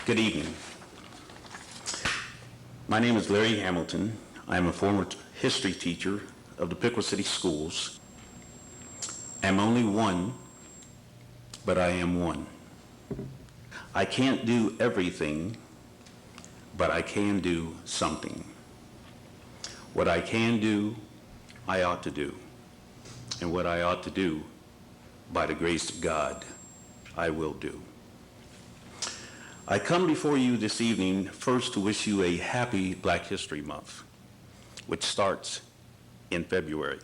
Good evening. My name is Larry Hamilton. I am a former history teacher of the Piqua City Schools. I'm only one, but I am one. I can't do everything, but I can do something. What I can do, I ought to do. And what I ought to do, by the grace of God, I will do. I come before you this evening first to wish you a happy Black History Month, which starts in February.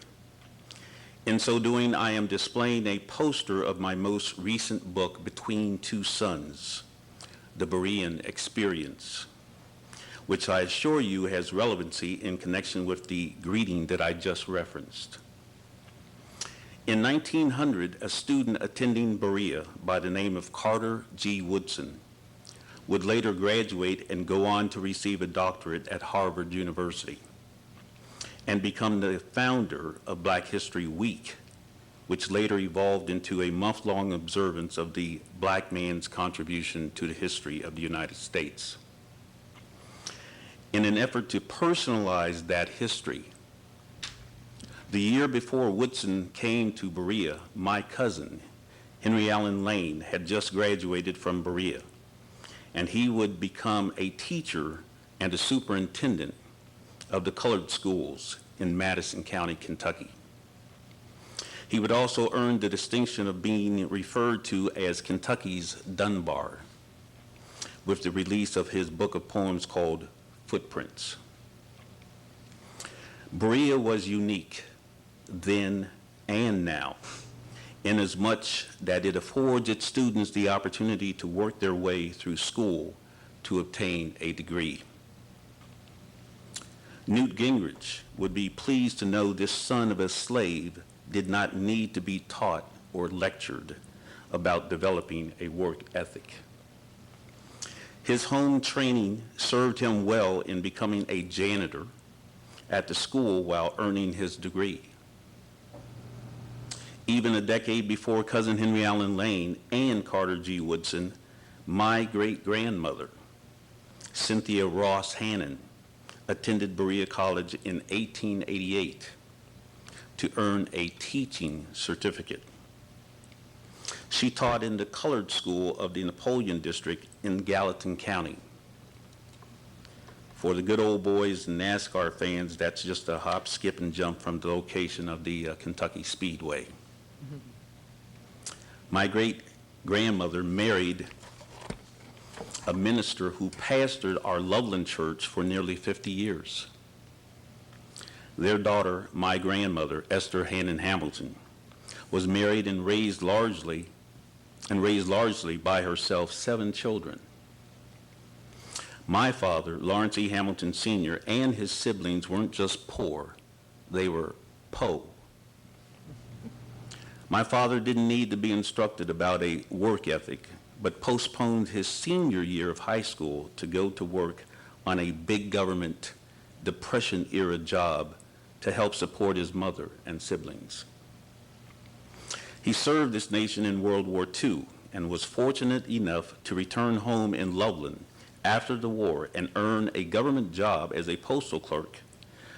In so doing, I am displaying a poster of my most recent book, Between Two Suns, the Berean Experience, which I assure you has relevancy in connection with the greeting that I just referenced. In 1900, a student attending Berea by the name of Carter G. Woodson would later graduate and go on to receive a doctorate at Harvard University and become the founder of Black History Week, which later evolved into a month-long observance of the black man's contribution to the history of the United States. In an effort to personalize that history, the year before Woodson came to Berea, my cousin, Henry Allen Lane, had just graduated from Berea, and he would become a teacher and a superintendent of the colored schools in Madison County, Kentucky. He would also earn the distinction of being referred to as Kentucky's Dunbar with the release of his book of poems called Footprints. Berea was unique then and now, inasmuch that it affords its students the opportunity to work their way through school to obtain a degree. Newt Gingrich would be pleased to know this son of a slave did not need to be taught or lectured about developing a work ethic. His home training served him well in becoming a janitor at the school while earning his degree. Even a decade before cousin Henry Allen Lane and Carter G. Woodson, my great-grandmother, Cynthia Ross Hannon, attended Berea College in 1888 to earn a teaching certificate. She taught in the colored school of the Napoleon District in Gallatin County. For the good old boys and NASCAR fans, that's just a hop, skip, and jump from the location of the Kentucky Speedway. My great-grandmother married a minister who pastored our Loveland church for nearly 50 years. Their daughter, my grandmother, Esther Hannon Hamilton, was married and raised largely by herself 7 children. My father, Lawrence E. Hamilton Sr., and his siblings weren't just poor, they were po. My father didn't need to be instructed about a work ethic, but postponed his senior year of high school to go to work on a big government Depression-era job to help support his mother and siblings. He served this nation in World War II and was fortunate enough to return home in Loveland after the war and earn a government job as a postal clerk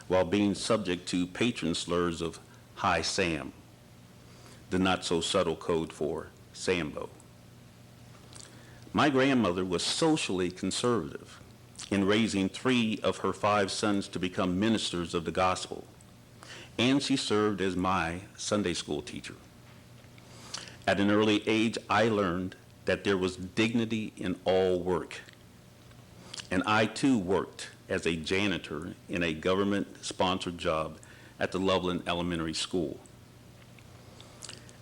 while being subject to patron slurs of Hi Sam, the not-so-subtle code for Sambo. My grandmother was socially conservative in raising 3 of her 5 sons to become ministers of the gospel, and she served as my Sunday school teacher. At an early age, I learned that there was dignity in all work, and I too worked as a janitor in a government-sponsored job at the Loveland Elementary School.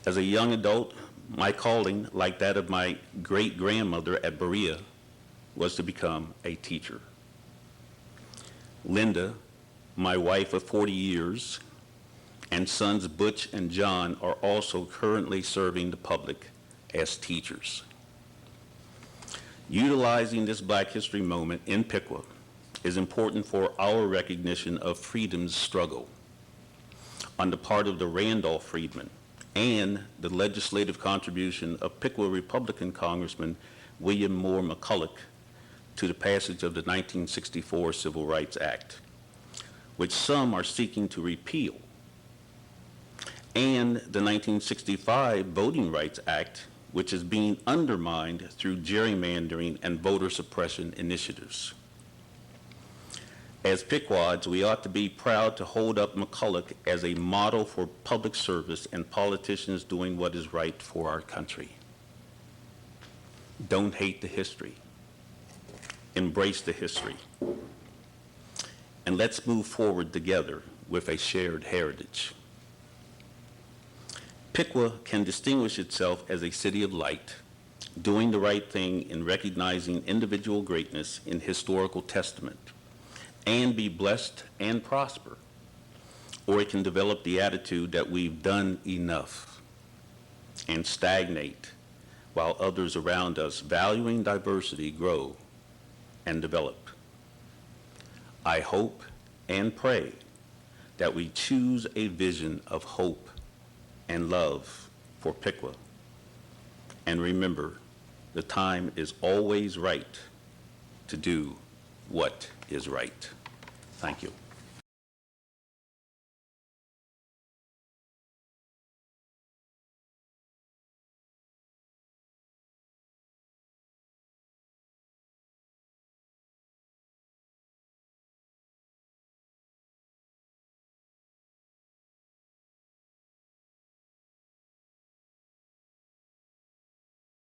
As a young adult, my calling, like that of my great-grandmother at Berea, was to become a teacher. Linda, my wife of 40 years, and sons Butch and John are also currently serving the public as teachers. Utilizing this Black History moment in Piqua is important for our recognition of freedom's struggle on the part of the Randolph freedmen and the legislative contribution of Piqua Republican Congressman William Moore McCulloch to the passage of the 1964 Civil Rights Act, which some are seeking to repeal, and the 1965 Voting Rights Act, which is being undermined through gerrymandering and voter suppression initiatives. As Piqwads, we ought to be proud to hold up McCulloch as a model for public service and politicians doing what is right for our country. Don't hate the history. Embrace the history. And let's move forward together with a shared heritage. Piqua can distinguish itself as a city of light, doing the right thing in recognizing individual greatness in historical testament, and be blessed and prosper. Or it can develop the attitude that we've done enough and stagnate while others around us, valuing diversity, grow and develop. I hope and pray that we choose a vision of hope and love for Piqua. And remember, the time is always right to do what is right. Thank you.